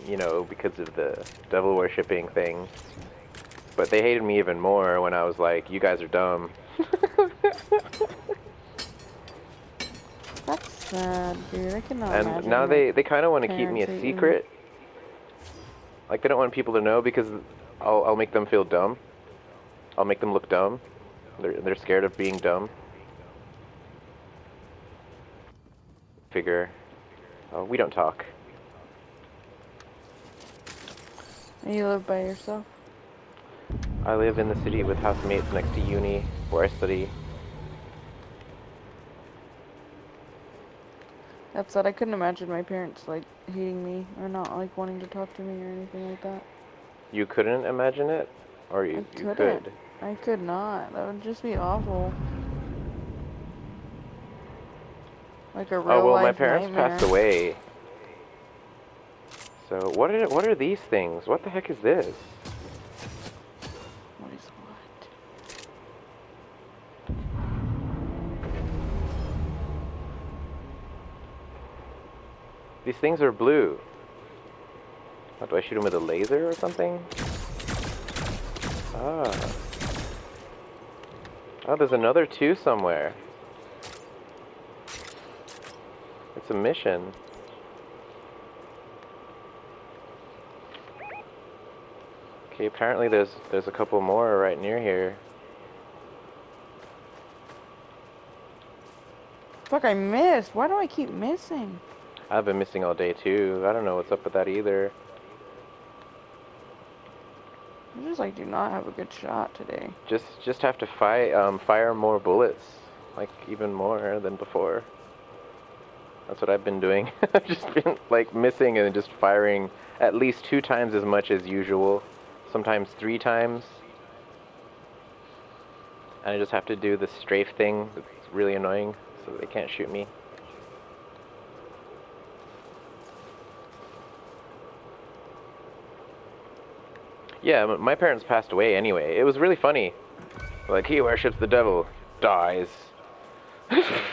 you know, because of the devil worshipping thing. But they hated me even more when I was like, you guys are dumb. That's sad, dude. I cannot And imagine now my they kind of want to keep me parents a hating me. secret. Like, they don't want people to know because I'll make them feel dumb. I'll make them look dumb. They're scared of being dumb. Figure, we don't talk. And you live by yourself? I live in the city with housemates next to uni, where I study. That's sad. I couldn't imagine my parents, like, hating me or not, like, wanting to talk to me or anything like that. You couldn't imagine it? Or I you couldn't. could? I could not. That would just be awful. Like a Oh, real well, my life parents passed nightmare. away. So, what are these things? What the heck is this? What is what? These things are blue. What, do I shoot them with a laser or something? Ah. Oh, there's another two somewhere. It's a mission. Okay, apparently there's a couple more right near here. Fuck, I missed. Why do I keep missing? I've been missing all day too. I don't know what's up with that either. I just, like, do not have a good shot today. Just have to fire more bullets, like even more than before. That's what I've been doing. I've just been like missing and just firing at least 2 times as much as usual, sometimes 3 times. And I just have to do the strafe thing that's really annoying, so they can't shoot me. Yeah, my parents passed away anyway. It was really funny. Like, he worships the devil, dies. I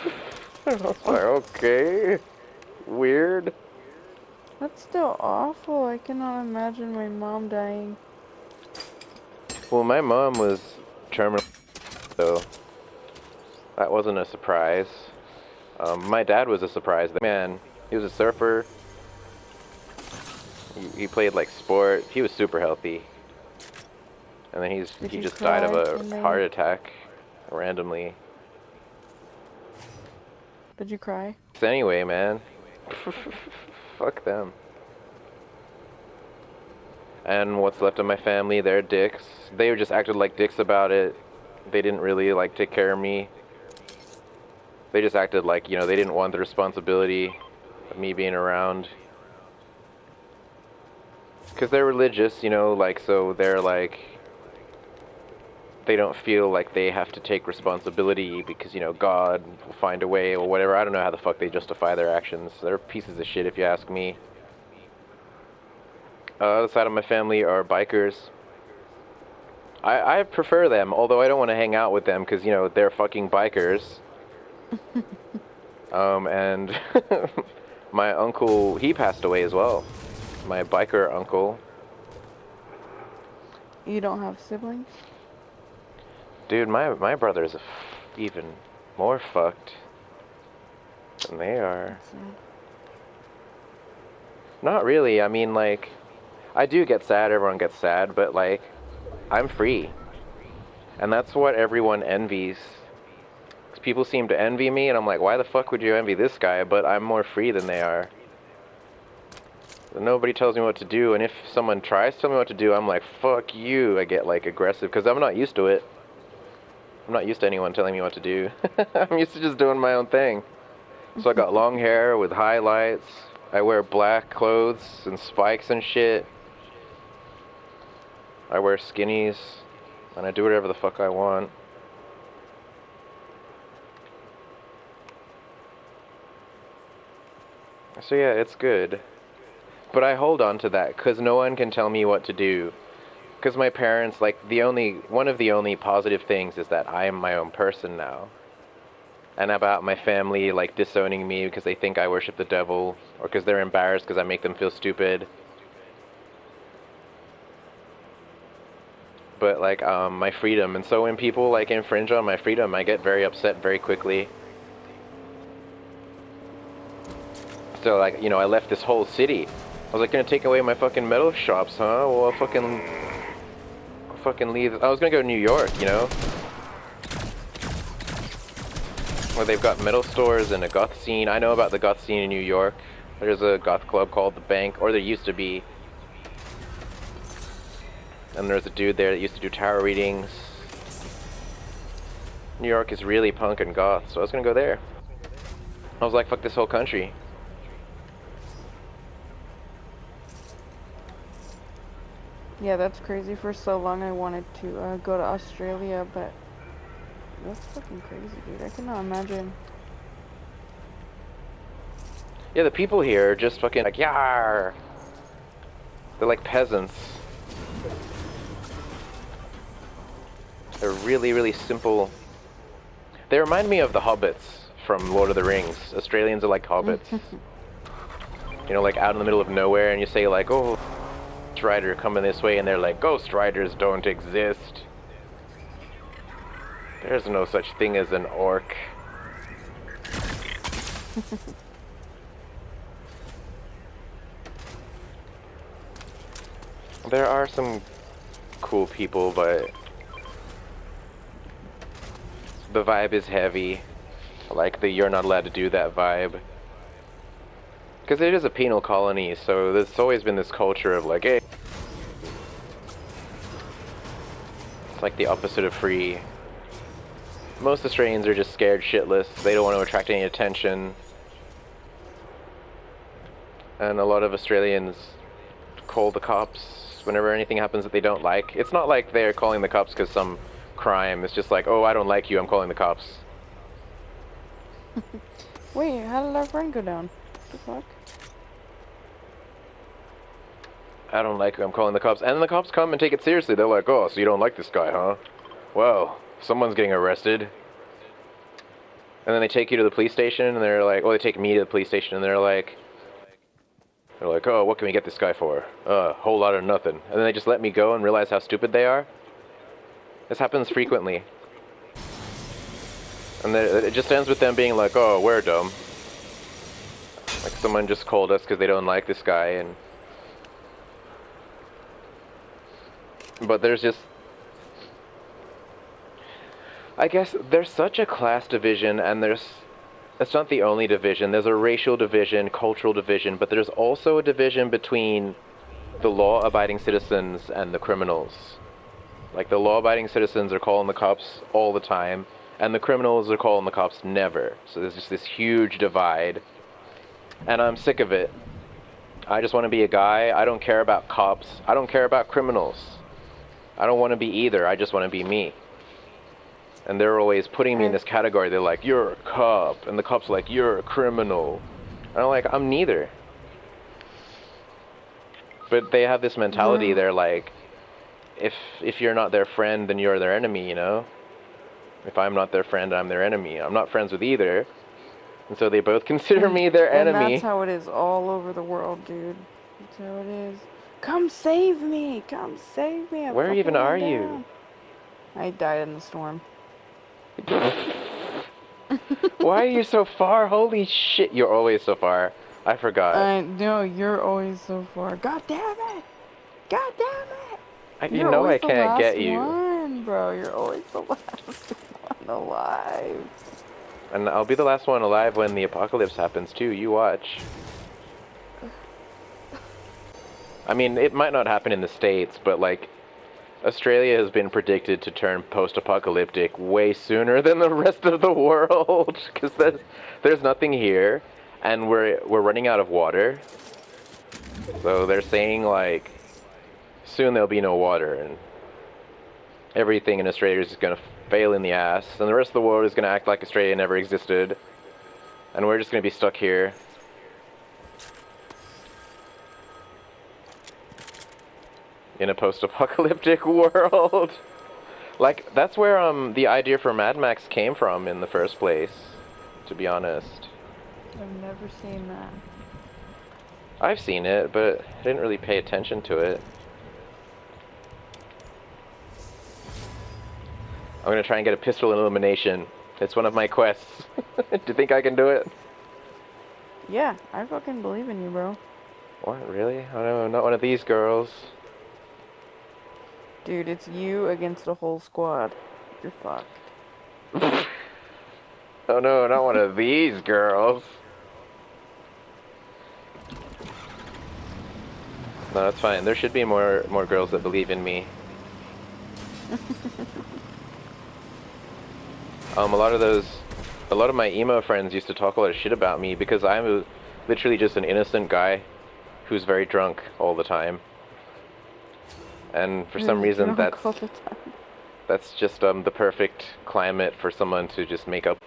was like, okay, weird. That's still awful. I cannot imagine my mom dying. Well, my mom was terminal, so that wasn't a surprise. My dad was a surprise. The man, he was a surfer. He played like sport. He was super healthy. And then Did he you just died of cry a when they... heart attack randomly. Did you cry? So anyway, man, fuck them. And what's left of my family, they're dicks. They just acted like dicks about it. They didn't really like take care of me. They just acted like, you know, they didn't want the responsibility of me being around. Because they're religious, you know, like, so they're like, they don't feel like they have to take responsibility because, you know, God will find a way or whatever. I don't know how the fuck they justify their actions. They're pieces of shit if you ask me. Other side of my family are bikers. I prefer them, although I don't want to hang out with them because, you know, they're fucking bikers. And my uncle, he passed away as well. My biker uncle. You don't have siblings? Dude, my brother's even more fucked than they are. That's sad. Not really. I mean, like, I do get sad. Everyone gets sad, but like, I'm free, and that's what everyone envies. 'Cause people seem to envy me, and I'm like, why the fuck would you envy this guy? But I'm more free than they are. Nobody tells me what to do, and if someone tries to tell me what to do, I'm like, fuck you. I get like aggressive because I'm not used to it. I'm not used to anyone telling me what to do. I'm used to just doing my own thing. So I got long hair with highlights. I wear black clothes and spikes and shit. I wear skinnies, and I do whatever the fuck I want. So yeah, it's good. But I hold on to that, because no one can tell me what to do. Because my parents, like, one of the only positive things is that I am my own person now. And about my family, like, disowning me because they think I worship the devil, or because they're embarrassed because I make them feel stupid. but like my freedom. And so when people like infringe on my freedom, I get very upset very quickly. So like, you know, I left this whole city. I was like, gonna take away my fucking metal shops, huh? Well, I'll fucking leave. I was gonna go to New York, you know, where they've got metal stores and a goth scene. I know about the goth scene in New York. There's a goth club called The Bank, or there used to be. And there's a dude there that used to do tarot readings. New York is really punk and goth, so I was gonna go there. I was like, fuck this whole country. Yeah, that's crazy. For so long I wanted to go to Australia, but that's fucking crazy, dude. I cannot imagine. Yeah, the people here are just fucking like, yar! They're like peasants. They're really, really simple. They remind me of the hobbits from Lord of the Rings. Australians are like hobbits. You know, like out in the middle of nowhere, and you say like, oh, Ghost Rider coming this way, and they're like, Ghost Riders don't exist. There's no such thing as an orc. There are some cool people, but the vibe is heavy. Like the you're not allowed to do that vibe. Because it is a penal colony, so there's always been this culture of like, hey. It's like the opposite of free. Most Australians are just scared shitless. They don't want to attract any attention. And a lot of Australians call the cops whenever anything happens that they don't like. It's not like they're calling the cops because some crime. It's just like, oh, I don't like you, I'm calling the cops. Wait, how did our friend go down? What the fuck? I don't like you, I'm calling the cops. And the cops come and take it seriously. They're like, oh, so you don't like this guy, huh? Well, someone's getting arrested. And then they take you to the police station, and they're like, well, they take me to the police station, and they're like, oh, what can we get this guy for? Whole lot of nothing. And then they just let me go and realize how stupid they are. This happens frequently. And it just ends with them being like, oh, we're dumb. Like someone just called us because they don't like this guy, and... But there's just... I guess there's such a class division, and it's not the only division. There's a racial division, cultural division, but there's also a division between the law-abiding citizens and the criminals. Like, the law-abiding citizens are calling the cops all the time, and the criminals are calling the cops never. So there's just this huge divide, and I'm sick of it. I just want to be a guy. I don't care about cops. I don't care about criminals. I don't want to be either. I just want to be me. And they're always putting me in this category. They're like, you're a cop. And the cop's like, you're a criminal. And I'm like, I'm neither. But they have this mentality. They're like, if you're not their friend, then you're their enemy, you know? If I'm not their friend, I'm their enemy. I'm not friends with either. And so they both consider me their enemy. And that's how it is all over the world, dude. That's how it is. Come save me! Come save me! Where even are you? I died in the storm. Why are you so far? Holy shit, you're always so far. I forgot. I know, you're always so far. God damn it! God damn it! You know I can't get you. One, bro. You're always the last one alive. And I'll be the last one alive when the apocalypse happens too. You watch. I mean, it might not happen in the States, but like, Australia has been predicted to turn post-apocalyptic way sooner than the rest of the world, because there's nothing here, and we're running out of water. So they're saying like, soon there'll be no water, and everything in Australia is just gonna fail in the ass, and the rest of the world is gonna act like Australia never existed, and we're just gonna be stuck here. In a post-apocalyptic world. Like, that's where the idea for Mad Max came from in the first place, to be honest. I've never seen that. I've seen it, but I didn't really pay attention to it. I'm gonna try and get a pistol elimination. It's one of my quests. Do you think I can do it? Yeah, I fucking believe in you, bro. What, really? Oh no, not one of these girls. Dude, it's you against a whole squad. You're fucked. Oh no, not one of these girls. No, that's fine. There should be more girls that believe in me. A lot of my emo friends used to talk a lot of shit about me because I'm literally just an innocent guy who's very drunk all the time. And for some reason that's just the perfect climate for someone to just make up.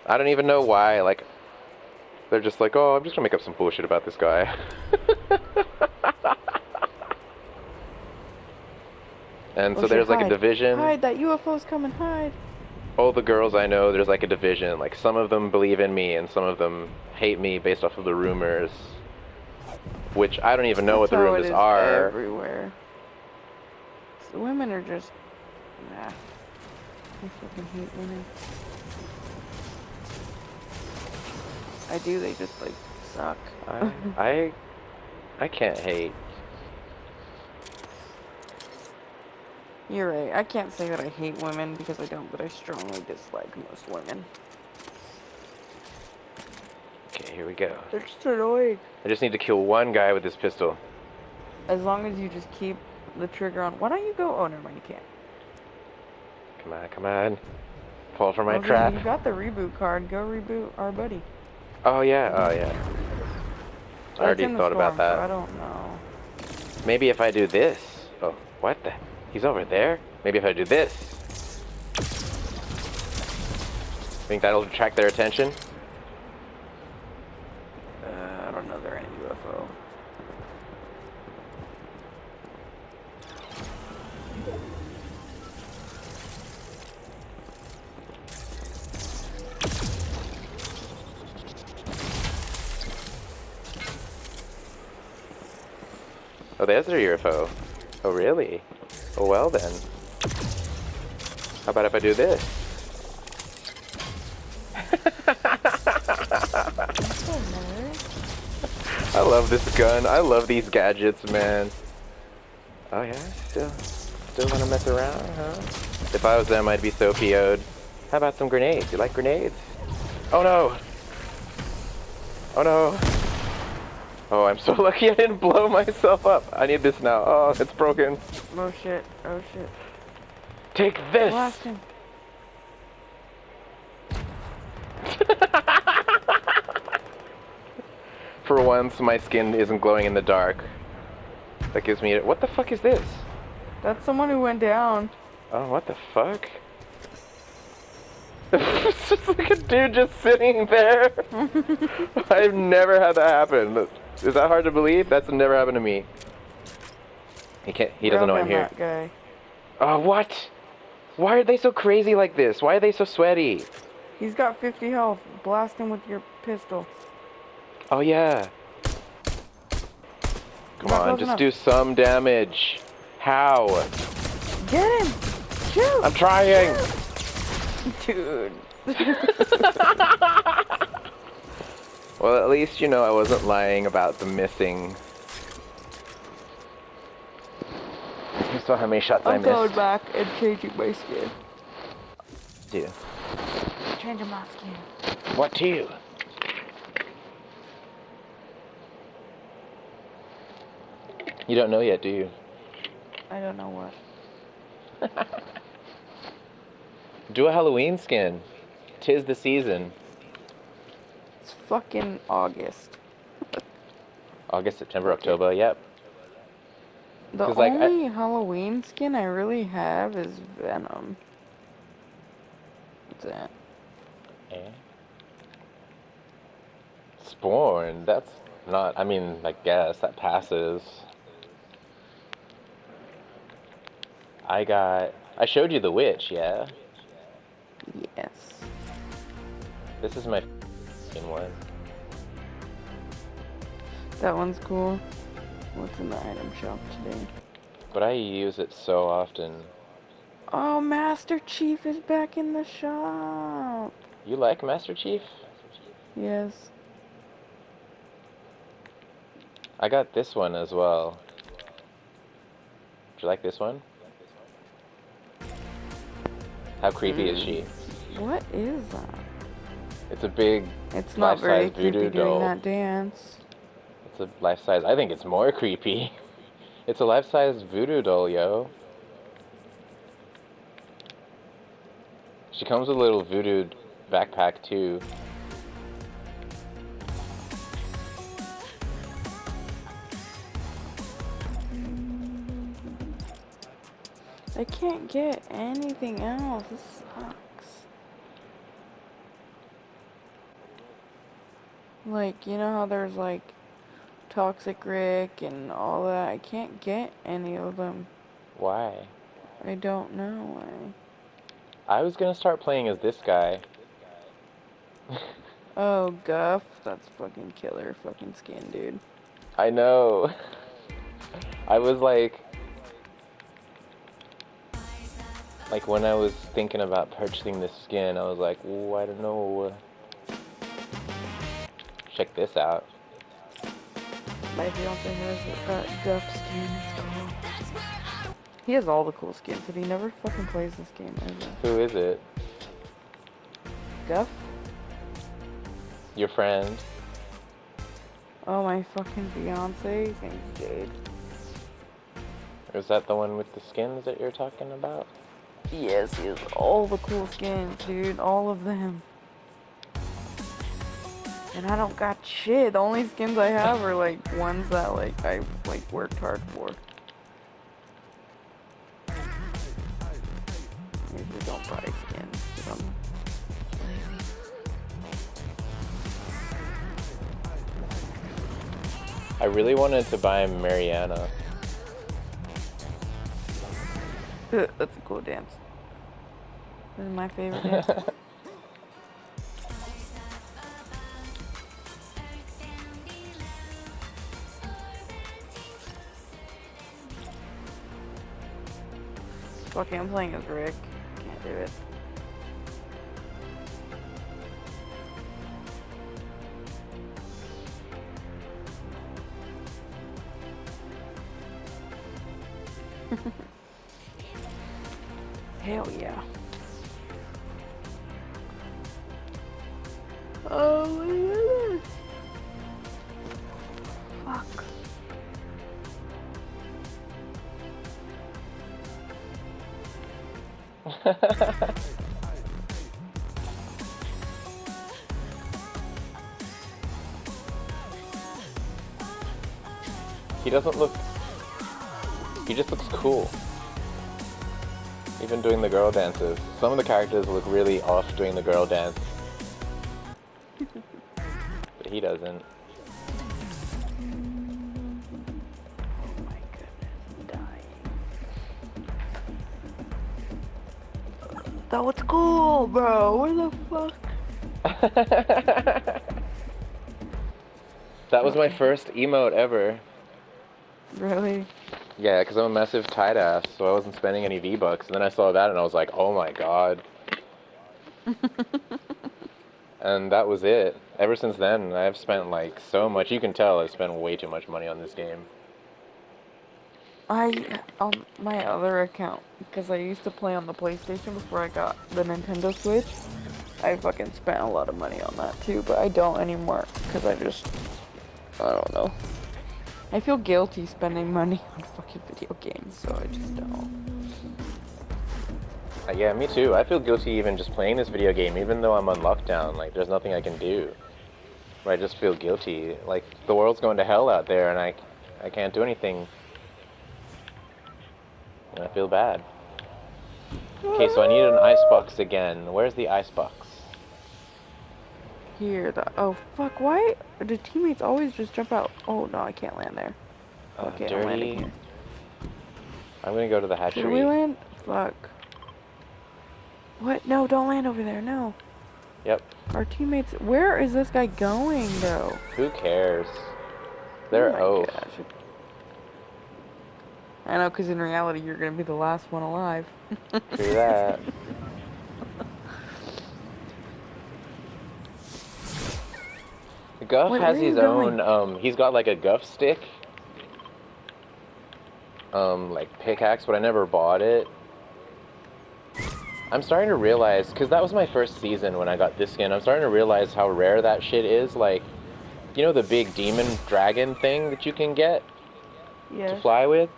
I don't even know why, like, they're just like, oh, I'm just gonna make up some bullshit about this guy. And so there's like a division. Hide, that UFO's coming, hide. All the girls I know, there's like a division. Like, some of them believe in me and some of them hate me based off of the rumors. Which I don't even know what the rumors are. Everywhere. So women are just, nah. I fucking hate women. I do, they just like suck. I can't hate. You're right. I can't say that I hate women because I don't, but I strongly dislike most women. Okay, here we go. They're just annoying. I just need to kill one guy with this pistol. As long as you just keep the trigger on. Why don't you go? Oh, never mind, you can't. Come on, come on. Fall for my trap. You got the reboot card. Go reboot our buddy. Oh yeah, oh yeah. I already thought about that. So I don't know. Maybe if I do this. Oh, what the? He's over there? Maybe if I do this. Think that'll attract their attention? I don't know, they're in a UFO. Oh, there's their UFO. Oh, really? Oh, well then. How about if I do this? I love this gun. I love these gadgets, man. Oh yeah, still wanna mess around, huh? If I was them, I'd be so PO'd. How about some grenades? You like grenades? Oh no! Oh no! Oh, I'm so lucky I didn't blow myself up. I need this now. Oh, it's broken. Oh shit, oh shit. Take this! Blast him. For once, my skin isn't glowing in the dark. That gives me... What the fuck is this? That's someone who went down. Oh, what the fuck? It's just like a dude just sitting there. I've never had that happen. Is that hard to believe? That's never happened to me. He doesn't know I'm here. That guy. Oh, what? Why are they so crazy like this? Why are they so sweaty? He's got 50 health. Blast him with your pistol. Oh, yeah. Come on, just do some damage. How? Get him! Shoot! I'm trying! Dude. Well, at least, you know, I wasn't lying about the missing. You saw how many shots I missed. I'm going back and changing my skin. Do. Changing my skin. What to you? You don't know yet, do you? I don't know what. Do a Halloween skin. 'Tis the season. It's fucking August. August, September, October, yep. The only Halloween skin I really have is Venom. That's it. Eh? Spawn, that's not, I mean, I guess that passes. I showed you the witch, yeah? Yes. This is my f***ing one. That one's cool. What's in the item shop today? But I use it so often. Oh, Master Chief is back in the shop. You like Master Chief? Yes. I got this one as well. Do you like this one? How creepy is she? What is that? It's a big It's not very life-size voodoo creepy doing doll. that dance. It's a life-size. I think it's more creepy. It's a life-size voodoo doll, yo. She comes with a little voodoo backpack too. I can't get anything else. This sucks. Like, you know how there's like Toxic Rick and all that? I can't get any of them. Why? I don't know why. I was gonna start playing as this guy. Oh, Guff. That's fucking killer fucking skin, dude. I know. I was like when I was thinking about purchasing this skin, I was like, oh, I don't know. Check this out. My fiance has that Guff skin. It's cool. He has all the cool skins, but he never fucking plays this game ever. Who is it? Guff? Your friend? Oh, my fucking fiance. His name's Jade. Is that the one with the skins that you're talking about? Yes, he has all the cool skins, dude. All of them. And I don't got shit. The only skins I have are like ones that like I like worked hard for. I usually don't buy skins because I'm lazy. I really wanted to buy Mariana. That's a cool dance. This is my favorite dance. Okay, I'm playing as Rick. Can't do it. Hell yeah. Oh my goodness. Fuck. He doesn't look... He just looks cool. Even doing the girl dances. Some of the characters look really off doing the girl dance. But he doesn't. Oh my goodness, dying. That was cool, bro. Where the fuck? That was my first emote ever. Really? Yeah, because I'm a massive tight ass, so I wasn't spending any V-Bucks. And then I saw that and I was like, oh my god. And that was it. Ever since then, I've spent like so much. You can tell I've spent way too much money on this game. On my other account, because I used to play on the PlayStation before I got the Nintendo Switch, I fucking spent a lot of money on that too, but I don't anymore, because I don't know. I feel guilty spending money on fucking video games, so I just don't. Yeah, me too. I feel guilty even just playing this video game, even though I'm on lockdown. Like, there's nothing I can do. I just feel guilty. Like, the world's going to hell out there, and I can't do anything. And I feel bad. Okay, so I need an icebox again. Where's the icebox? Here, oh fuck, why do teammates always just jump out? Oh no, I can't land there. Okay, I'm landing Dirty. here. I'm gonna go to the hatchery. Did we land? Fuck. What? No, don't land over there, no. Yep. Our teammates, where is this guy going though? Who cares? They're oh my oaf. gosh. I know, because in reality, you're gonna be the last one alive. True that. Guff Wait, where has are his you going? own, he's got like a Guff stick, like pickaxe, but I never bought it. I'm starting to realize, because that was my first season when I got this skin, I'm starting to realize how rare that shit is. Like, you know the big demon dragon thing that you can get to Yes. fly with?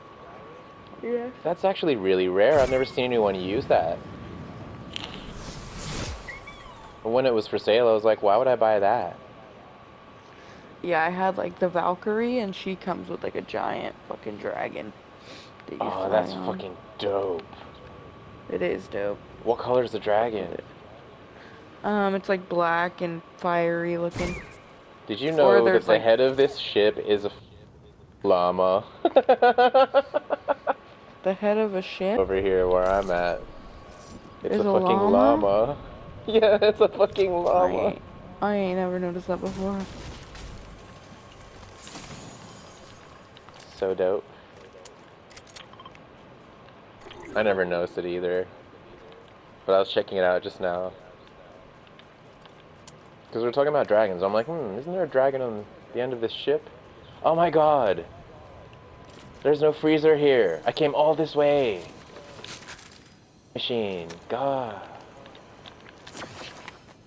Yes. That's actually really rare. I've never seen anyone use that. But when it was for sale, I was like, why would I buy that? Yeah, I had like the Valkyrie, and she comes with like a giant fucking dragon that you Oh, fly that's on. fucking dope. It is dope. What color is the dragon? It's like black and fiery looking. Did you Or know that there's the like head of this ship is a llama? the head of a ship Over here where I'm at. It's is a a fucking llama. llama. Yeah, it's a fucking I llama. ain't, I ain't never noticed that before. So dope. I never noticed it either. But I was checking it out just now. Because we were talking about dragons. I'm like, isn't there a dragon on the end of this ship? Oh my god! There's no freezer here! I came all this way! Machine. God.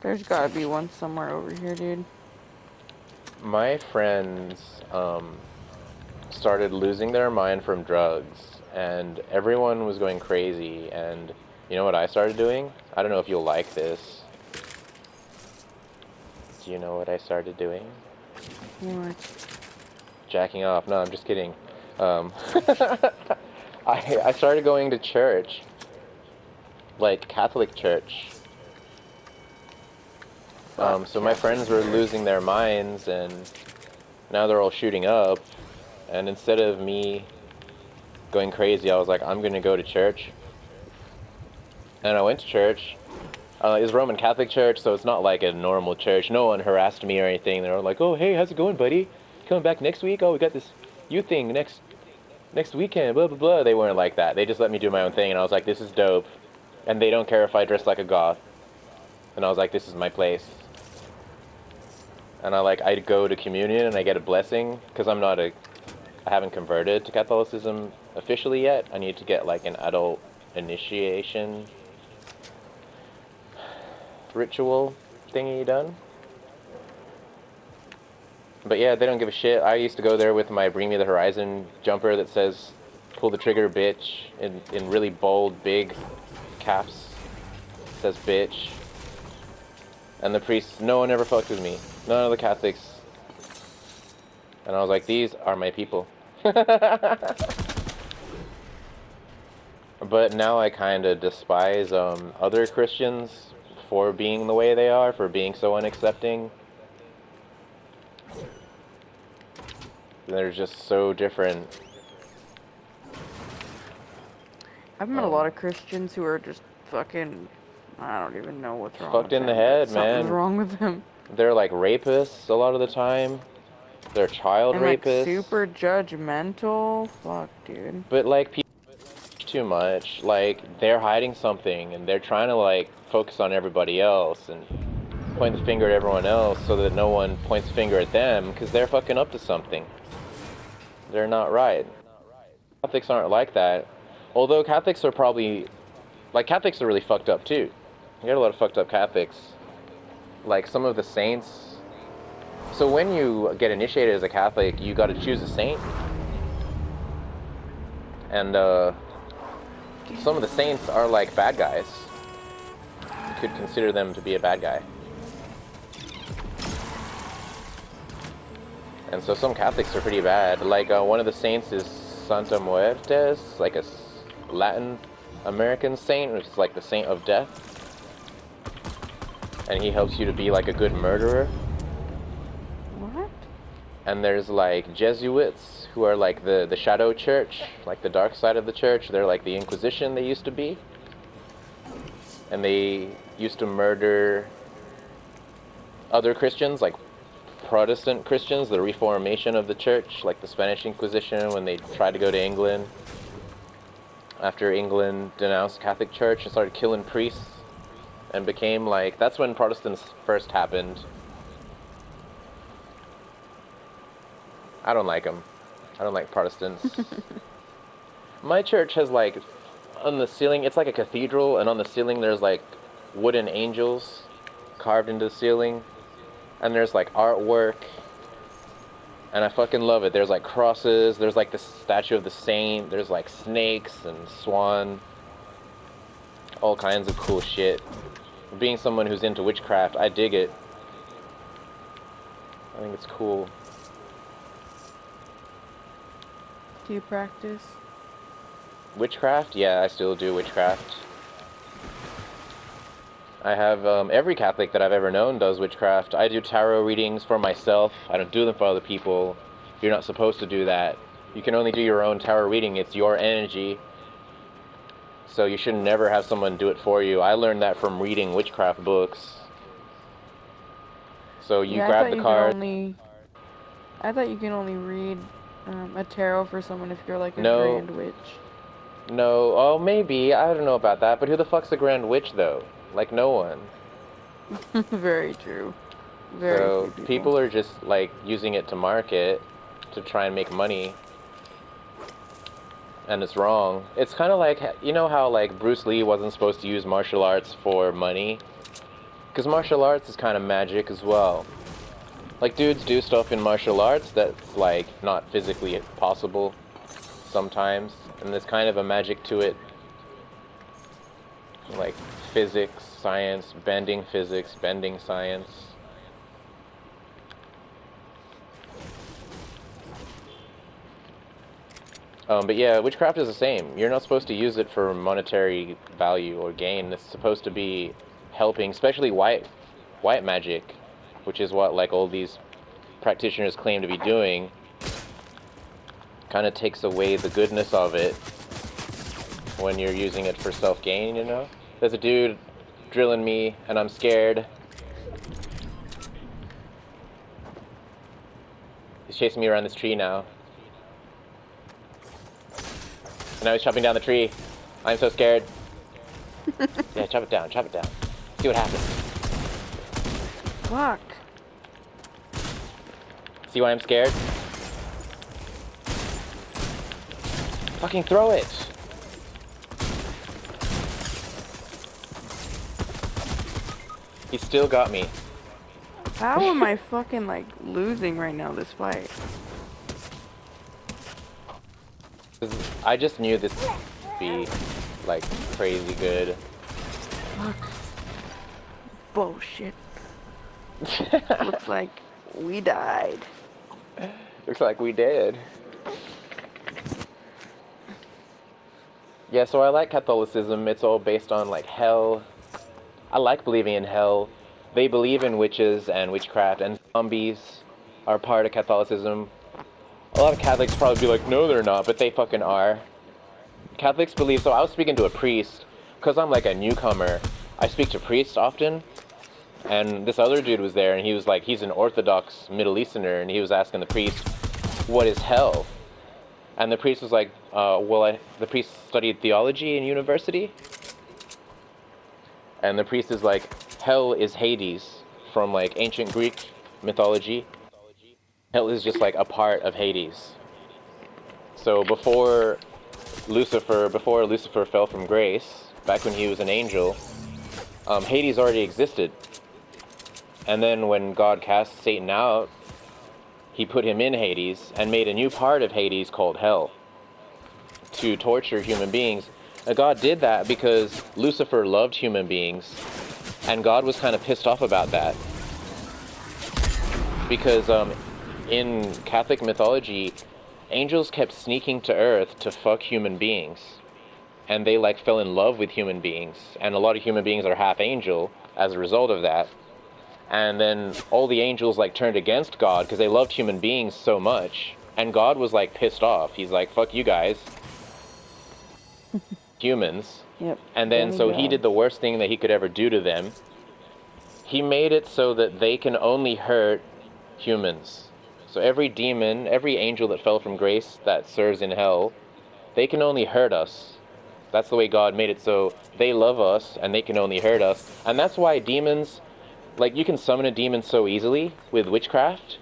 There's gotta be one somewhere over here, dude. My friends, started losing their mind from drugs, and everyone was going crazy, and you know what I started doing? I don't know if you'll like this. Do you know what I started doing? What? Jacking off. No, I'm just kidding. I started going to church, like Catholic church. So my friends were losing their minds, and now they're all shooting up. And instead of me going crazy, I was like, I'm gonna go to church. And I went to church. It's Roman Catholic church, so it's not like a normal church. No one harassed me or anything. They were like, "Oh, hey, how's it going, buddy? Coming back next week? Oh, we got this youth thing next weekend, blah, blah, blah." They weren't like that. They just let me do my own thing, and I was like, this is dope. And they don't care if I dress like a goth. And I was like, this is my place. And I'd go to communion, and I get a blessing, because I haven't converted to Catholicism officially yet. I need to get, like, an adult initiation ritual thingy done. But yeah, they don't give a shit. I used to go there with my Bring Me the Horizon jumper that says, "Pull the trigger, bitch," in really bold, big caps. It says bitch. And the priests, no one ever fucked with me. None of the Catholics. And I was like, these are my people. But now I kind of despise other Christians for being the way they are, for being so unaccepting. They're just so different. I've met a lot of Christians who are just fucking. I don't even know what's wrong Fucked with in the them, head, but something's man. wrong with them. They're like rapists a lot of the time. They're child And like rapists. super judgmental. Fuck, dude. But like people too much. Like they're hiding something and they're trying to like focus on everybody else and point the finger at everyone else so that no one points the finger at them because they're fucking up to something. They're not right. Catholics aren't like that. Although Catholics are probably like Catholics are really fucked up too. You got a lot of fucked up Catholics. Like some of the saints. So when you get initiated as a Catholic, you got to choose a saint. And some of the saints are like bad guys. You could consider them to be a bad guy. And so some Catholics are pretty bad. Like one of the saints is Santa Muertes, like a Latin American saint, which is like the saint of death. And he helps you to be like a good murderer. What? And there's like Jesuits who are like the shadow church, like the dark side of the church. They're like the Inquisition they used to be. And they used to murder other Christians, like Protestant Christians, the Reformation of the church, like the Spanish Inquisition when they tried to go to England. after England denounced Catholic Church and started killing priests and became like, that's when Protestants first happened. I don't like them. I don't like Protestants. My church has like, on the ceiling, it's like a cathedral, and on the ceiling there's like wooden angels carved into the ceiling, and there's like artwork, and I fucking love it. There's like crosses, there's like the statue of the saint, there's like snakes and swan, all kinds of cool shit. Being someone who's into witchcraft, I dig it. I think it's cool. Do you practice? Witchcraft? Yeah, I still do witchcraft. I have, every Catholic that I've ever known does witchcraft. I do tarot readings for myself. I don't do them for other people. You're not supposed to do that. You can only do your own tarot reading. It's your energy. So you should never have someone do it for you. I learned that from reading witchcraft books. So you grab the card. I thought you can only read a tarot for someone if you're like a No. grand witch. No, oh, maybe. I don't know about that. But who the fuck's a grand witch, though? Like, no one. Very true. So people are just, like, using it to market, to try and make money. And it's wrong. It's kind of like, you know how, like, Bruce Lee wasn't supposed to use martial arts for money? Because martial arts is kind of magic as well. Like, dudes do stuff in martial arts that's, like, not physically possible sometimes. And there's kind of a magic to it. Like, physics, science, bending physics, bending science. But yeah, witchcraft is the same. You're not supposed to use it for monetary value or gain. It's supposed to be helping, especially white magic, which is what like all these practitioners claim to be doing. Kind of takes away the goodness of it when you're using it for self-gain, you know? There's a dude drilling me, and I'm scared. He's chasing me around this tree now. And now he's chopping down the tree. I'm so scared. Yeah, chop it down, chop it down. See what happens. Fuck. See why I'm scared? Fucking throw it! He still got me. How am I fucking like losing right now this fight? I just knew this would be like crazy good. Fuck. Bullshit. Looks like we died. Looks like we did. Yeah, so I like Catholicism. It's all based on like hell. I like believing in hell. They believe in witches and witchcraft, and zombies are part of Catholicism. A lot of Catholics probably be like, no, they're not, but they fucking are. Catholics believe, so I was speaking to a priest, because I'm like a newcomer. I speak to priests often, and this other dude was there, and he was like, he's an Orthodox Middle Easterner, and he was asking the priest, what is hell? And the priest was like, the priest studied theology in university. And the priest is like, hell is Hades from like ancient Greek mythology. Hell is just like a part of Hades. So before Lucifer fell from grace, back when he was an angel, Hades already existed. And then when God cast Satan out, he put him in Hades and made a new part of Hades called hell to torture human beings. Now, God did that because Lucifer loved human beings, and God was kind of pissed off about that. Because in Catholic mythology, angels kept sneaking to Earth to fuck human beings. And they like fell in love with human beings. And a lot of human beings are half angel as a result of that. And then all the angels like turned against God because they loved human beings so much. And God was like pissed off. He's like, fuck you guys. Humans. Yep. And then so he did the worst thing that he could ever do to them. He made it so that they can only hurt humans. So every demon, every angel that fell from grace that serves in hell, they can only hurt us. That's the way God made it, so they love us and they can only hurt us. And that's why demons, like, you can summon a demon so easily with witchcraft.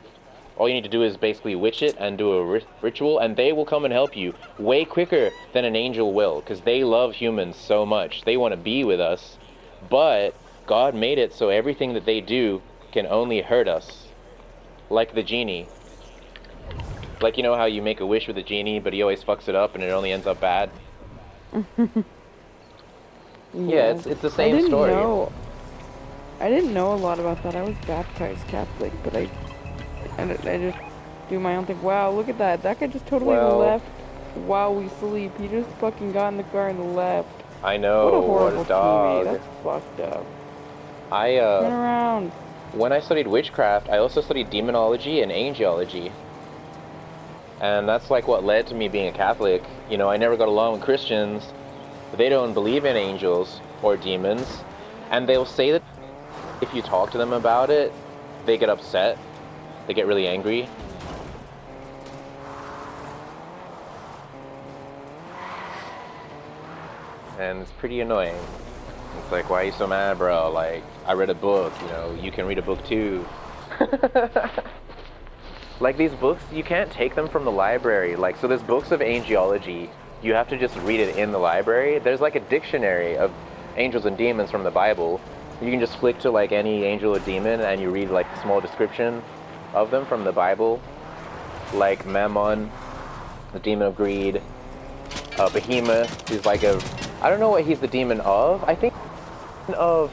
All you need to do is basically witch it and do a ritual, and they will come and help you way quicker than an angel will, because they love humans so much. They want to be with us, but God made it so everything that they do can only hurt us. Like the genie. Like, you know how you make a wish with a genie, but he always fucks it up and it only ends up bad? Yeah, it's the same story. I didn't know a lot about that. I was baptized Catholic, but I just do my own thing. Wow, look at that. That guy just totally left while we sleep. He just fucking got in the car and left. I know, what a horrible what a dog. teammate. That's fucked up. Turn around. When I studied witchcraft, I also studied demonology and angelology. And that's like what led to me being a Catholic. You know, I never got along with Christians. They don't believe in angels or demons. And they'll say that if you talk to them about it, they get upset. They get really angry. And it's pretty annoying. It's like, why are you so mad, bro? Like, I read a book, you know, you can read a book too. Like, these books, you can't take them from the library. Like, so there's books of angelology. You have to just read it in the library. There's like a dictionary of angels and demons from the Bible. You can just flick to like any angel or demon and you read like a small description of them from the Bible. Like Mammon, the demon of greed. Behemoth is like I don't know what he's the demon of. I think of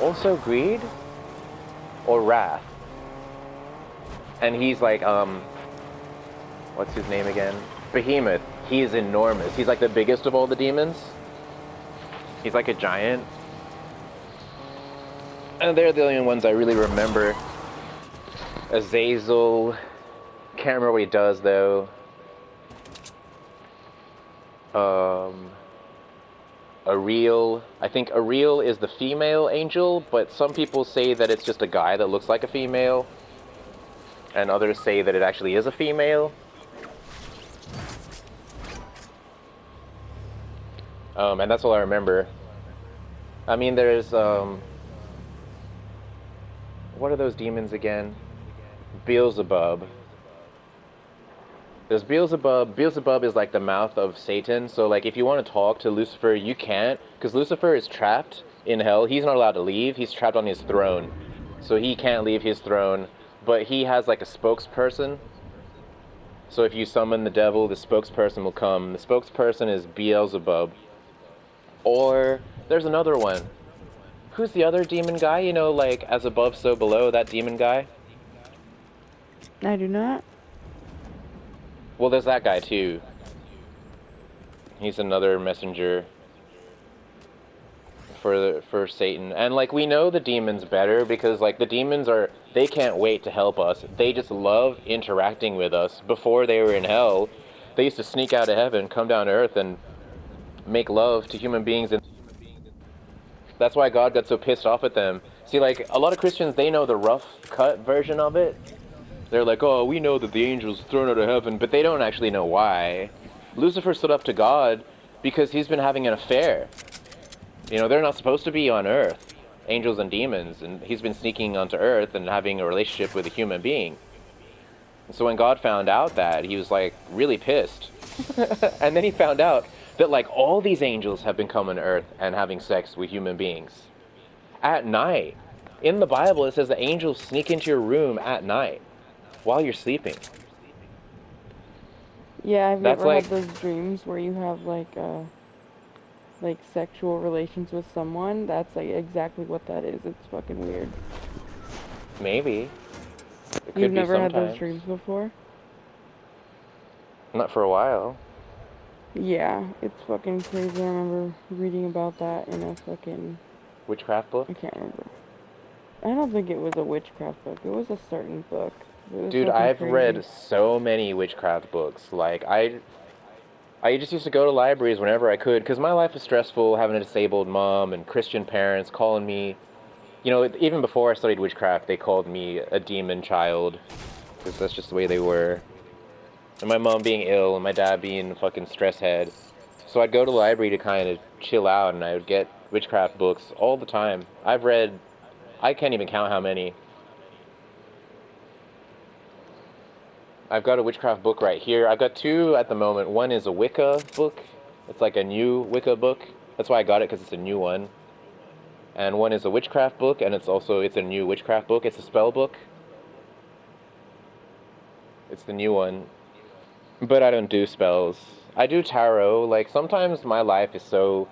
also greed or wrath. And he's like, what's his name again? Behemoth. He is enormous. He's like the biggest of all the demons. He's like a giant. And they're the only ones I really remember. Azazel. Can't remember what he does though. Ariel. I think Ariel is the female angel, but some people say that it's just a guy that looks like a female. And others say that it actually is a female. And that's all I remember. I mean, there's, what are those demons again? Beelzebub. There's Beelzebub. Beelzebub is like the mouth of Satan. So, like, if you want to talk to Lucifer, you can't. Because Lucifer is trapped in hell. He's not allowed to leave. He's trapped on his throne. So he can't leave his throne. But he has like a spokesperson. So if you summon the devil, the spokesperson will come. The spokesperson is Beelzebub. Or there's another one. Who's the other demon guy? You know, like as above, so below, that demon guy? I do not. Well, there's that guy too. He's another messenger for Satan. And like, we know the demons better because like the demons they can't wait to help us. They just love interacting with us. Before they were in hell, they used to sneak out of heaven, come down to earth and make love to human beings. And that's why God got so pissed off at them. See, like, a lot of Christians, they know the rough cut version of it. They're like, oh, we know that the angel's thrown out of heaven, but they don't actually know why. Lucifer stood up to God because he's been having an affair. You know, they're not supposed to be on earth, angels and demons, and he's been sneaking onto earth and having a relationship with a human being. And so when God found out that, he was like really pissed. And then he found out that like all these angels have been coming to earth and having sex with human beings at night. In the Bible, it says the angels sneak into your room at night while you're sleeping. Yeah, have you ever had those dreams where you have like sexual relations with someone? That's like exactly what that is. It's fucking weird. Maybe. You've never had those dreams before? Not for a while. Yeah, it's fucking crazy. I remember reading about that in a fucking witchcraft book? I can't remember. I don't think it was a witchcraft book. It was a certain book. Dude, I've read so many witchcraft books. Like, I just used to go to libraries whenever I could, because my life was stressful, having a disabled mom and Christian parents calling me. You know, even before I studied witchcraft, they called me a demon child, because that's just the way they were. And my mom being ill, and my dad being a fucking stress head. So I'd go to the library to kind of chill out, and I would get witchcraft books all the time. I've read, I can't even count how many. I've got a witchcraft book right here. I've got two at the moment. One is a Wicca book. It's like a new Wicca book. That's why I got it, because it's a new one. And one is a witchcraft book, and it's a new witchcraft book. It's a spell book. It's the new one. But I don't do spells. I do tarot. Like, sometimes my life is so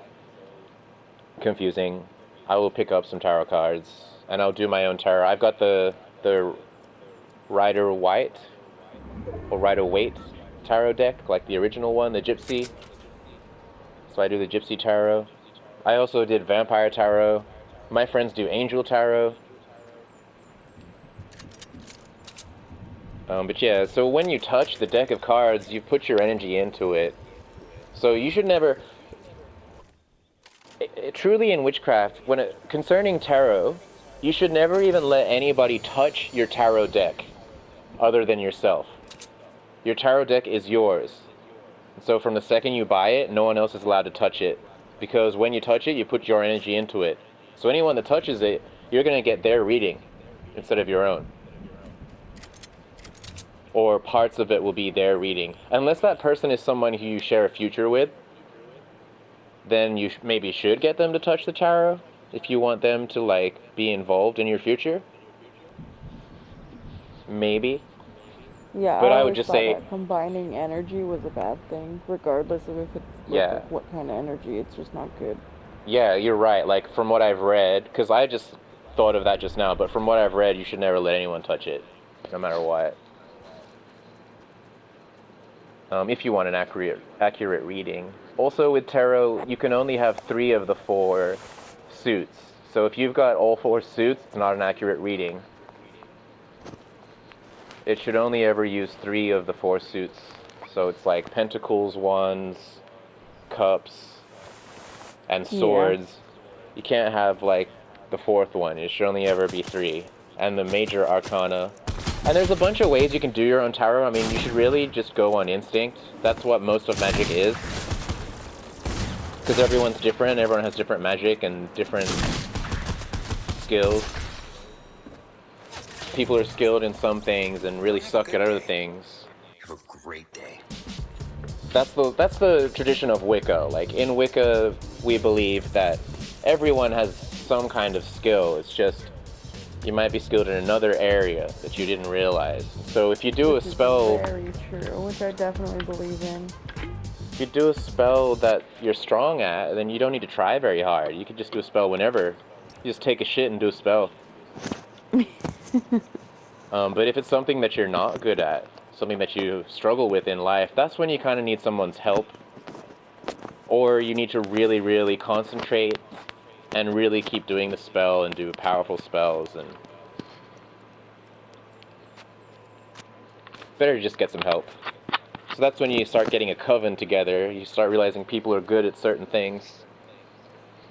confusing. I will pick up some tarot cards, and I'll do my own tarot. I've got the Rider-Waite or Rider-Waite tarot deck, like the original one, the Gypsy. So I do the Gypsy tarot. I also did Vampire tarot. My friends do Angel tarot. But yeah, so when you touch the deck of cards, you put your energy into it. So you should never... truly in witchcraft, concerning tarot, you should never even let anybody touch your tarot deck other than yourself. Your tarot deck is yours. So from the second you buy it, no one else is allowed to touch it. Because when you touch it, you put your energy into it. So anyone that touches it, you're going to get their reading instead of your own. Or parts of it will be their reading. Unless that person is someone who you share a future with, then you maybe should get them to touch the tarot if you want them to, like, be involved in your future. Maybe. Yeah, But I I would always just thought say... that combining energy was a bad thing, regardless of if it's like what kind of energy. It's just not good. Yeah, you're right. Like, from what I've read, because I just thought of that just now, but from what I've read, you should never let anyone touch it, no matter what. If you want an accurate reading. Also with tarot, you can only have 3 of the 4 suits. So if you've got all 4 suits, it's not an accurate reading. It should only ever use 3 of the 4 suits. So it's like pentacles, wands, cups, and swords. Yeah. You can't have, like, the 4th one. It should only ever be 3. And the major arcana. And there's a bunch of ways you can do your own tarot. I mean, you should really just go on instinct. That's what most of magic is. Because everyone's different. Everyone has different magic and different skills. People are skilled in some things and really suck at other things. Have a great day. That's the tradition of Wicca. Like, in Wicca, we believe that everyone has some kind of skill. It's just you might be skilled in another area that you didn't realize. So if you do a spell... Very true, which I definitely believe in. If you do a spell that you're strong at, then you don't need to try very hard. You can just do a spell whenever. You just take a shit and do a spell. But if it's something that you're not good at, something that you struggle with in life, that's when you kind of need someone's help. Or you need to really, really concentrate and really keep doing the spell and do powerful spells, and better just get some help. So that's when you start getting a coven together. You start realizing people are good at certain things,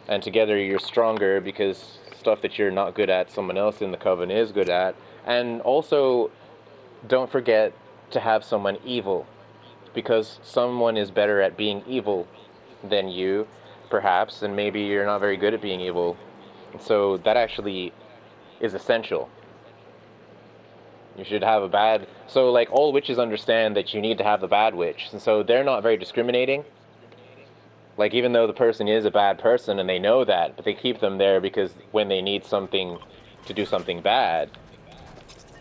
and together you're stronger because stuff that you're not good at, someone else in the coven is good at. And also, don't forget to have someone evil, because someone is better at being evil than you, perhaps, and maybe you're not very good at being evil. So that actually is essential. You should have a bad... So, like, all witches understand that you need to have the bad witch, and so they're not very discriminating. Like, even though the person is a bad person and they know that, but they keep them there because when they need something to do something bad,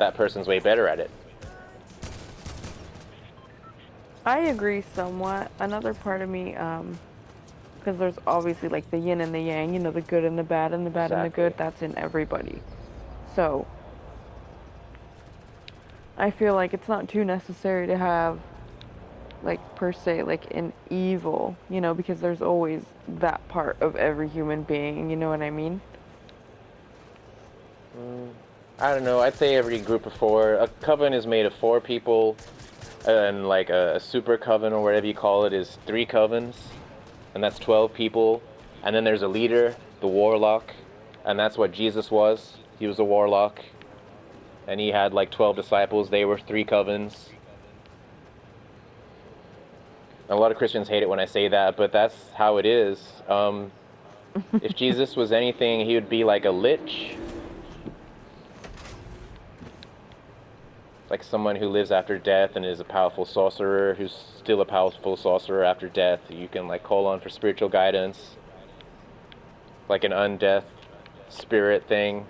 that person's way better at it. I agree somewhat. Another part of me, because there's obviously like the yin and the yang, you know, the good and the bad, and the bad and the good, that's in everybody. So I feel like it's not too necessary to have, like, per se, like, an evil, you know, because there's always that part of every human being, you know what I mean? I don't know, I'd say every group of 4. A coven is made of 4 people, and like a super coven, or whatever you call it, is 3 covens, and that's 12 people. And then there's a leader, the warlock, and that's what Jesus was. He was a warlock, and he had like 12 disciples. They were 3 covens. A lot of Christians hate it when I say that, but that's how it is. If Jesus was anything, he would be like a lich. Like someone who lives after death and is a powerful sorcerer who's still a powerful sorcerer after death. You can like call on for spiritual guidance. Like an undeath spirit thing.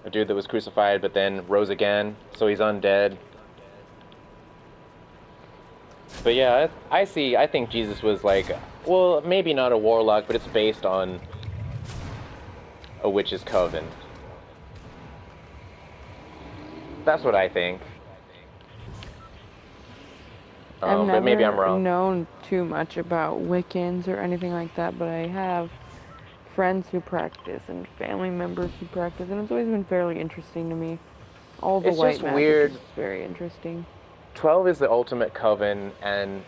A dude that was crucified but then rose again, so he's undead. But yeah, I think Jesus was like, well, maybe not a warlock, but it's based on a witch's coven. That's what I think. But maybe I'm wrong. I've never known too much about Wiccans or anything like that, but I have friends who practice and family members who practice, and it's always been fairly interesting to me. All the It's white just magic weird. is very interesting. 12 is the ultimate coven, and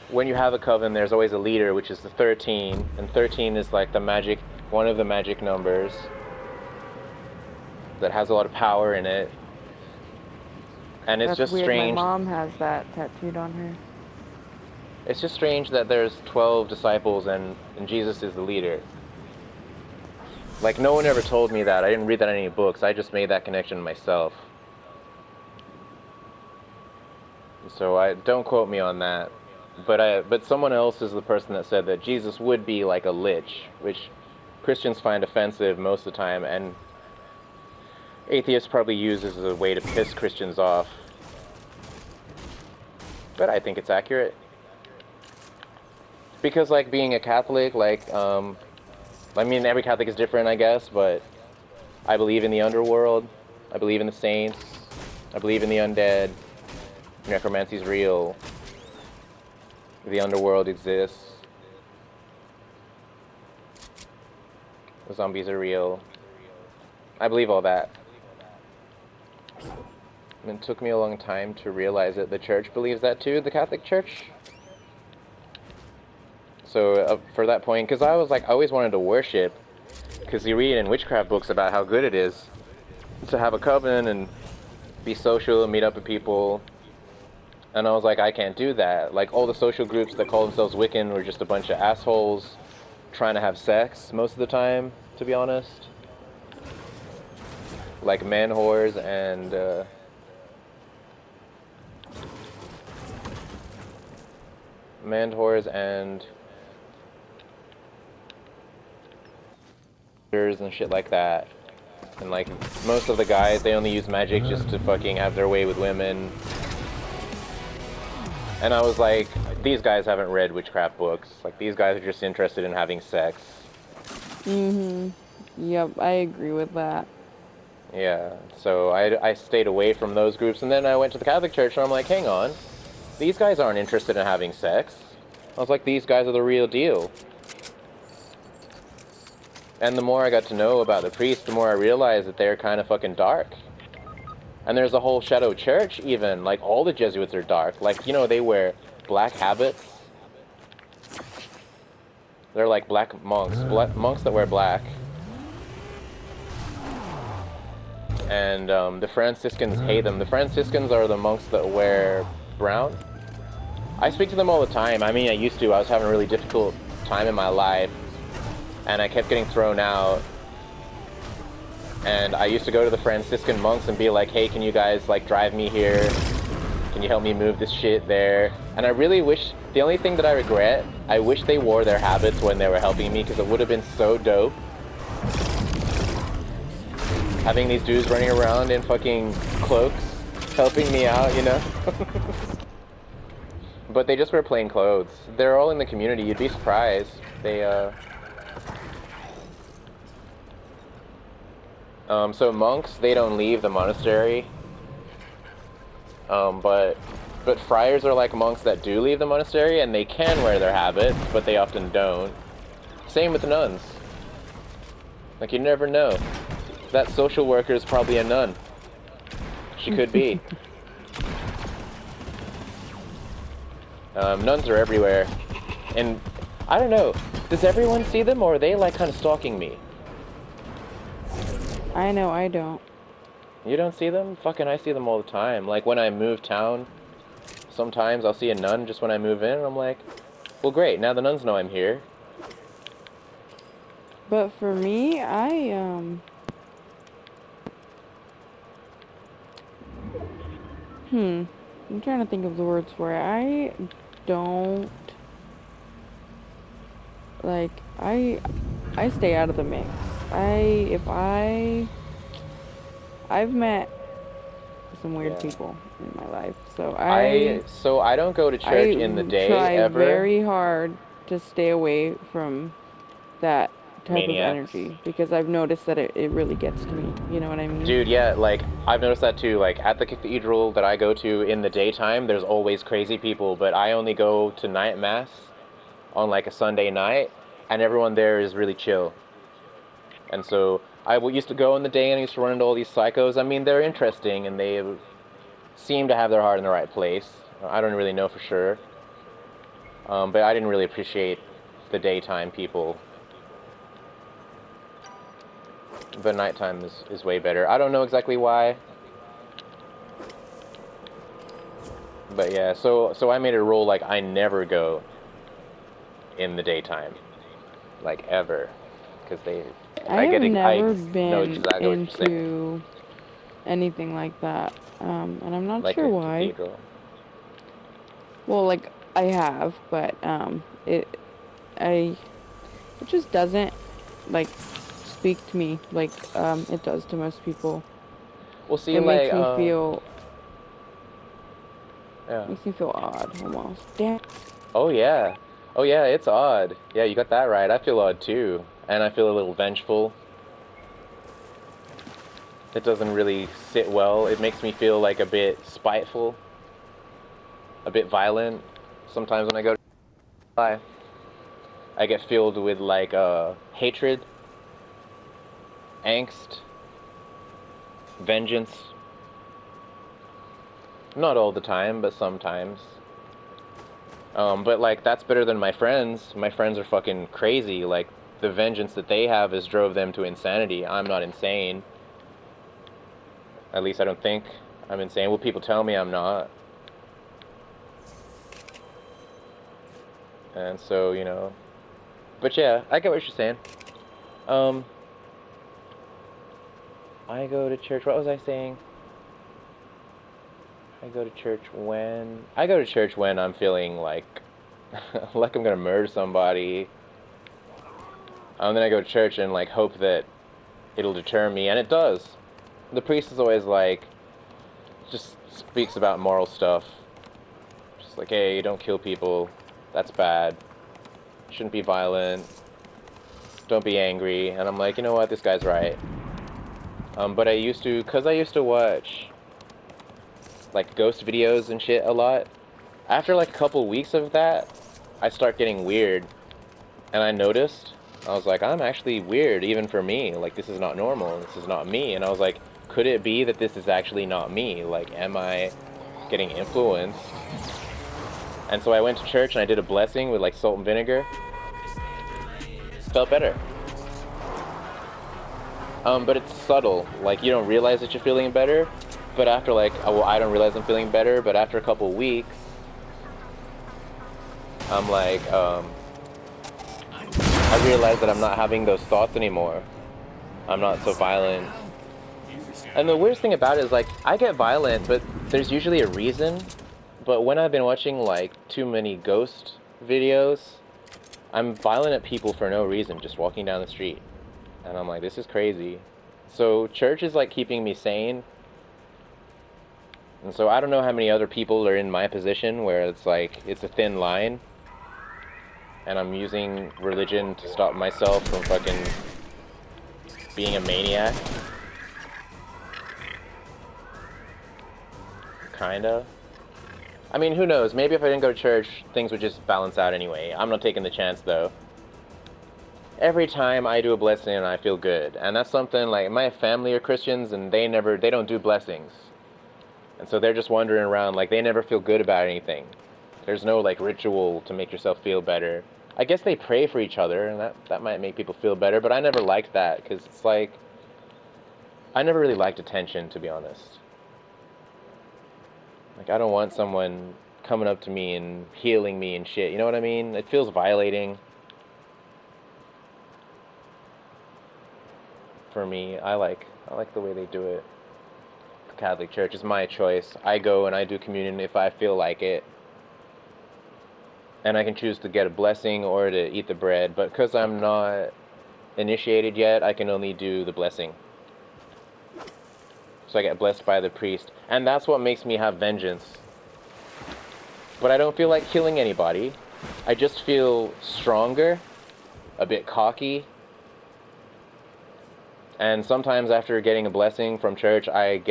when you have a coven, there's always a leader, which is the 13, and 13 is like the magic, one of the magic numbers that has a lot of power in it. And it's That's just weird. strange. My mom has that tattooed on her. It's just strange that there's 12 disciples and Jesus is the leader. Like, no one ever told me that. I didn't read that in any books. I just made that connection myself. So don't quote me on that. But someone else is the person that said that Jesus would be like a lich, which Christians find offensive most of the time, and atheists probably use as a way to piss Christians off. But I think it's accurate. Because, like, being a Catholic, like, I mean, every Catholic is different, I guess, but I believe in the underworld. I believe in the saints. I believe in the undead. Necromancy's real. The underworld exists. The zombies are real. I believe all that. And it took me a long time to realize that the church believes that too, the Catholic Church. So for that point, because I was like, I always wanted to worship, because you read in witchcraft books about how good it is to have a coven and be social and meet up with people. And I was like, I can't do that. Like, all the social groups that call themselves Wiccan were just a bunch of assholes trying to have sex most of the time, to be honest. Like man whores and and shit like that. And like most of the guys, they only use magic just to fucking have their way with women. And I was like, these guys haven't read witchcraft books. Like, these guys are just interested in having sex. Yep, I agree with that. Yeah, so I stayed away from those groups, and then I went to the Catholic Church, and I'm like, hang on, these guys aren't interested in having sex. I was like, these guys are the real deal. And the more I got to know about the priests, the more I realized that they're kind of fucking dark. And there's a whole shadow church, even. Like, all the Jesuits are dark. Like, you know, they wear black habits. They're like black monks. Monks that wear black. And the Franciscans hate them. The Franciscans are the monks that wear brown. I speak to them all the time. I mean, I used to. I was having a really difficult time in my life. And I kept getting thrown out. And I used to go to the Franciscan monks and be like, hey, can you guys, like, drive me here? Can you help me move this shit there? And I really wish, the only thing that I regret, I wish they wore their habits when they were helping me, because it would have been so dope. Having these dudes running around in fucking cloaks, helping me out, you know? But they just wear plain clothes. They're all in the community, you'd be surprised. So monks, they don't leave the monastery. But friars are like monks that do leave the monastery, and they can wear their habits, but they often don't. Same with nuns. Like, you never know. That social worker is probably a nun. She could be. Nuns are everywhere. And I don't know, does everyone see them, or are they like kind of stalking me? I know, I don't. You don't see them? Fucking I see them all the time. Like when I moved town, sometimes I'll see a nun just when I move in, and I'm like, well, great, now the nuns know I'm here. But for me, I'm trying to think of the words for it. I don't, like, I stay out of the mix. I've met some weird Yeah. people in my life, so So I don't go to church in the I day, try ever. very hard to stay away from that type of Maniacs. energy because I've noticed that it really gets to me. You know what I mean? Dude, yeah, like, I've noticed that too. Like, at the cathedral that I go to in the daytime, there's always crazy people, but I only go to night mass on, like, a Sunday night, and everyone there is really chill. And so used to go in the day and I used to run into all these psychos. I mean, they're interesting and they seem to have their heart in the right place. I don't really know for sure. But I didn't really appreciate the daytime people. But nighttime is way better. I don't know exactly why. But yeah, so I made a rule like I never go in the daytime. Like ever. Because I have I never know been exactly what you're saying. into anything like that, and I'm not Like sure a why. cathedral. Well, like I have, but I it just doesn't like speak to me like it does to most people. Well, see, It like, yeah. makes me feel odd almost. Damn. Oh yeah. Oh yeah, it's odd. Yeah, you got that right. I feel odd too. And I feel a little vengeful. It doesn't really sit well. It makes me feel like a bit spiteful, a bit violent. Sometimes when I go to lie, I get filled with like hatred, angst, vengeance. Not all the time, but sometimes. But like that's better than my friends. My friends are fucking crazy. Like the vengeance that they have has drove them to insanity. I'm not insane. At least I don't think I'm insane. Well, people tell me I'm not. And so, you know. But yeah, I get what you're saying. Um, I go to church. What was I saying? I go to church when I'm feeling like like I'm gonna murder somebody. Then I go to church and like hope that it'll deter me, and it does. The priest is always like, just speaks about moral stuff. Just like, hey, don't kill people. That's bad. Shouldn't be violent. Don't be angry. And I'm like, you know what? This guy's right. But cause I used to watch like ghost videos and shit a lot. After like a couple weeks of that, I start getting weird. And I noticed, I was like, I'm actually weird even for me. Like, this is not normal. This is not me. And I was like, could it be that this is actually not me? Like, am I getting influenced? And so I went to church and I did a blessing with like salt and vinegar. Felt better. But it's subtle. Like, you don't realize that you're feeling better. But after like, well, I don't realize I'm feeling better. But after a couple weeks, I'm like, I realize that I'm not having those thoughts anymore. I'm not so violent. And the weirdest thing about it is like, I get violent, but there's usually a reason. But when I've been watching like too many ghost videos, I'm violent at people for no reason, just walking down the street. And I'm like, this is crazy. So church is like keeping me sane. And so I don't know how many other people are in my position where it's like, it's a thin line. And I'm using religion to stop myself from fucking being a maniac. Kinda. I mean, who knows? Maybe if I didn't go to church, things would just balance out anyway. I'm not taking the chance, though. Every time I do a blessing, I feel good. And that's something, like, my family are Christians, and they don't do blessings. And so they're just wandering around, like, they never feel good about anything. There's no, like, ritual to make yourself feel better. I guess they pray for each other, and that might make people feel better, but I never liked that, because it's like, I never really liked attention, to be honest. Like, I don't want someone coming up to me and healing me and shit. You know what I mean? It feels violating for me. I like the way they do it. The Catholic Church is my choice. I go and I do communion if I feel like it. And I can choose to get a blessing or to eat the bread, but because I'm not initiated yet, I can only do the blessing. So I get blessed by the priest. And that's what makes me have vengeance. But I don't feel like killing anybody. I just feel stronger, a bit cocky. And sometimes after getting a blessing from church, I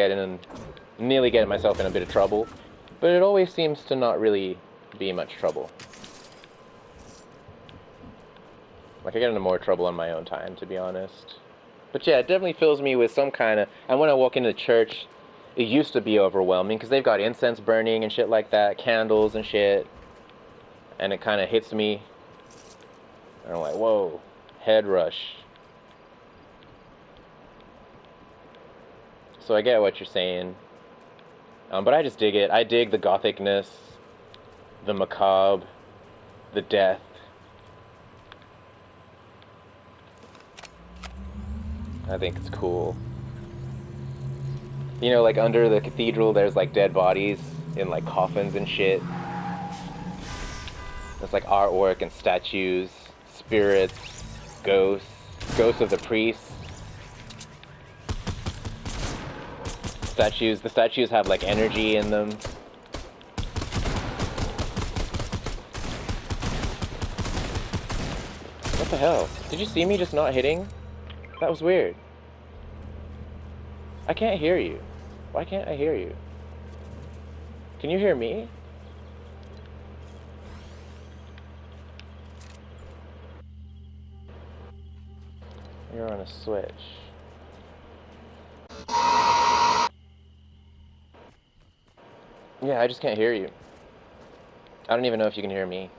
nearly get myself in a bit of trouble. But it always seems to not really be much trouble. Like, I get into more trouble on my own time, to be honest. But yeah, it definitely fills me with some kind of... And when I walk into church, it used to be overwhelming, because they've got incense burning and shit like that, candles and shit. And it kind of hits me. And I'm like, whoa, head rush. So I get what you're saying. But I just dig it. I dig the gothicness, the macabre, the death. I think it's cool. You know, like under the cathedral, there's like dead bodies in like coffins and shit. There's like artwork and statues, spirits, ghosts of the priests. The statues have like energy in them. What the hell? Did you see me just not hitting? That was weird. I can't hear you. Why can't I hear you? Can you hear me? You're on a switch. Yeah, I just can't hear you. I don't even know if you can hear me.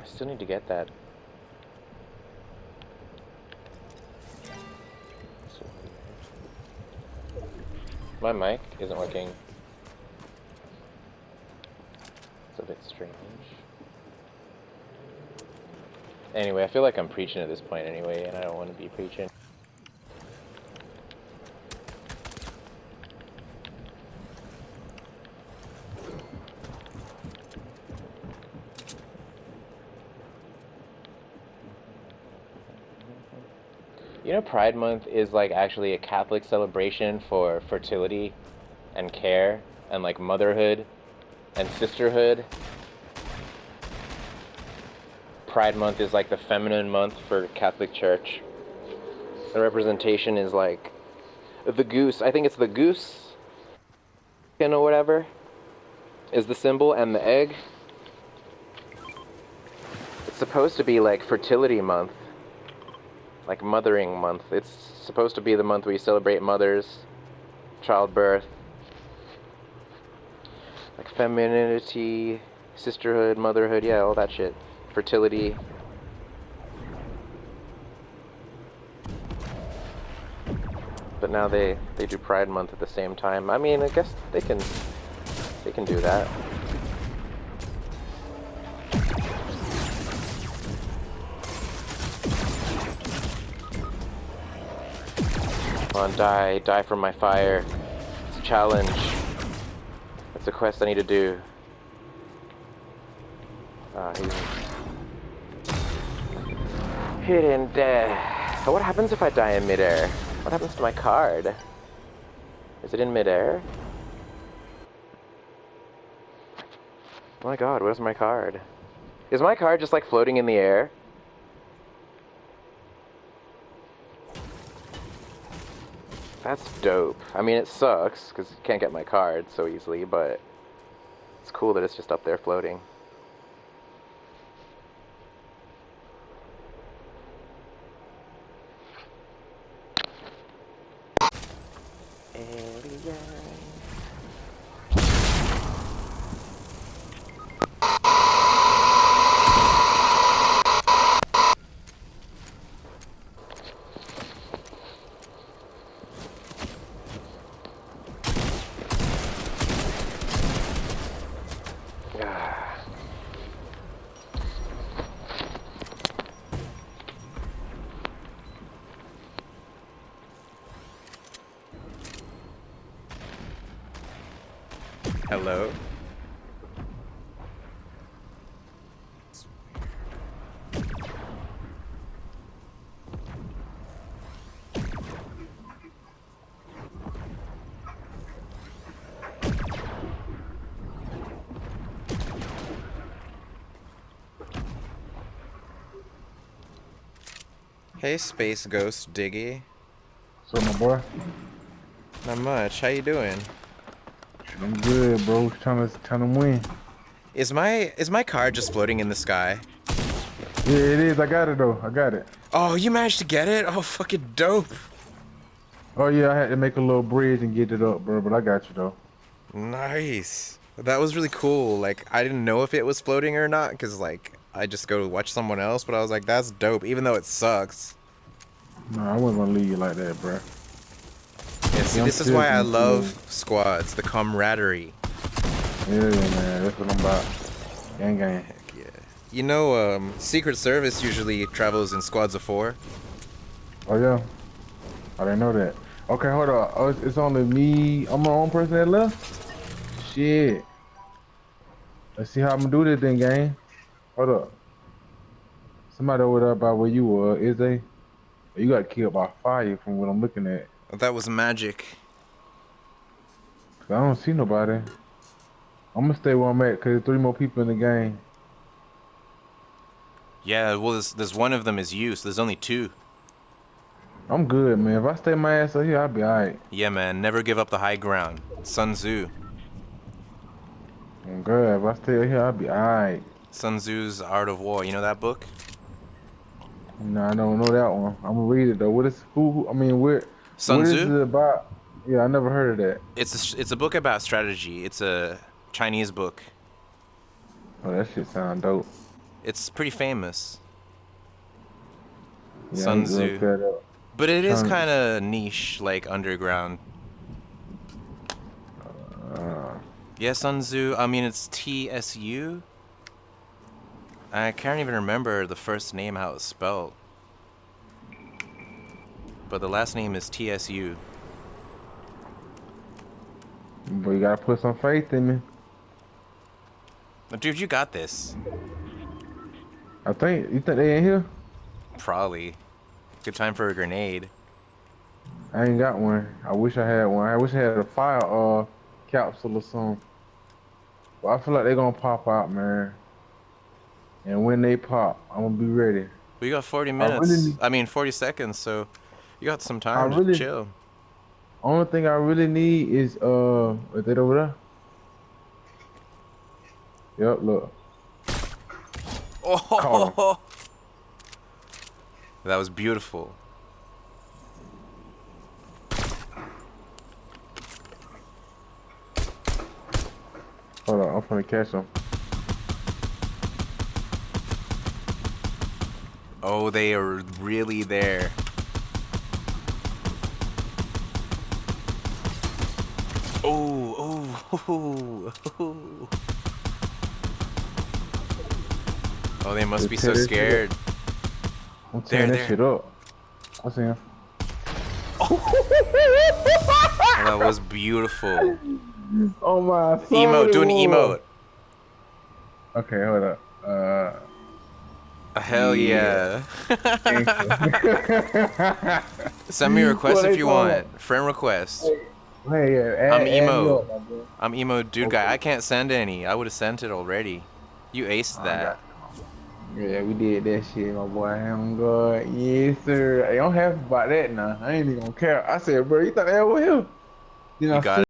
I still need to get that. My mic isn't working. It's a bit strange. Anyway, I feel like I'm preaching at this point anyway, and I don't want to be preaching. You know, Pride Month is like actually a Catholic celebration for fertility and care and like motherhood and sisterhood. Pride Month is like the feminine month for Catholic Church. The representation is like the goose. I think it's the goose, you know, whatever, is the symbol, and the egg. It's supposed to be like fertility month. Like mothering month. It's supposed to be the month we celebrate mothers, childbirth, like femininity, sisterhood, motherhood, yeah, all that shit. Fertility. But now they do Pride Month at the same time. I mean, I guess they can do that. Come on, die from my fire. It's a challenge. It's a quest I need to do. He's hidden death. So what happens if I die in midair? What happens to my card? Is it in midair? Oh my god, where's my card? Is my card just like floating in the air? That's dope. I mean, it sucks, because you can't get my card so easily, but it's cool that it's just up there floating. Alien. Hello? Hey, Space Ghost Diggy. So my boy, Not much. How you doing? I'm good, bro. Trying to win. Is my car just floating in the sky? Yeah, it is. I got it though. I got it. Oh, you managed to get it? Oh, fucking dope. Oh yeah, I had to make a little bridge and get it up, bro. But I got you though. Nice. That was really cool. Like, I didn't know if it was floating or not, because, like, I just go watch someone else, but I was like, that's dope, even though it sucks. No, I wasn't gonna leave you like that, bro. Yeah, see, this is why I love squads, the camaraderie. Yeah, man. That's what I'm about. Gang, gang. Heck yeah. You know, Secret Service usually travels in squads of 4. Oh yeah. I didn't know that. Okay, hold on. Oh, it's only me. I'm the only person that left. Shit. Let's see how I'm gonna do this then, gang. Hold up. Somebody over there by where you were, is they? You got killed by fire from what I'm looking at. That was magic. 'Cause I don't see nobody. I'm gonna stay where I'm at because there's 3 more people in the game. Yeah, well, there's one of them is you, so there's only 2. I'm good, man. If I stay my ass up here, I'll be alright. Yeah, man, never give up the high ground. Sun Tzu. I'm good. If I stay up here, I'll be alright. Sun Tzu's Art of War. You know that book? No, I don't know that one. I'm gonna read it though. What is I mean, Sun what is Tzu? it about? Yeah, I never heard of that. It's a book about strategy. It's a Chinese book. Oh, that shit sound dope. It's pretty famous. Yeah, Sun I need to look Tzu. that up. But it is Sun- kind of niche, like underground. Yeah, Sun Tzu. I mean, it's TSU. I can't even remember the first name, how it's spelled. But the last name is TSU. But you gotta put some faith in me. Dude, you got this. You think they in here? Probably. Good time for a grenade. I ain't got one. I wish I had one. I wish I had a fire capsule or something. But I feel like they're gonna pop out, man. And when they pop, I'm gonna be ready. We got 40 I minutes. really- I mean, 40 seconds, so you got some time I really- to chill. Only thing I really need is is that over there? Yep, look. Oh, that was beautiful. Hold on, I'm gonna catch them. Oh, they are really there. Oh. Oh, they must be so Tear this shit scared. I'm tearing There, this shit up. I see him. Oh, that was beautiful. Oh my. Emote, do an emote. Okay, hold up. Hell yeah. Thank you. Send me a request What if they you call want. Friend request. Hey, yeah, I'm add emo. me up, my boy. I'm emo dude Okay. guy. I can't send any. I would have sent it already. You aced that. Yeah, we did that shit, my boy. I'm good. Yes, sir. I don't have about that now. I ain't even gonna care. I said, bro, you thought that was him? Then You I got seen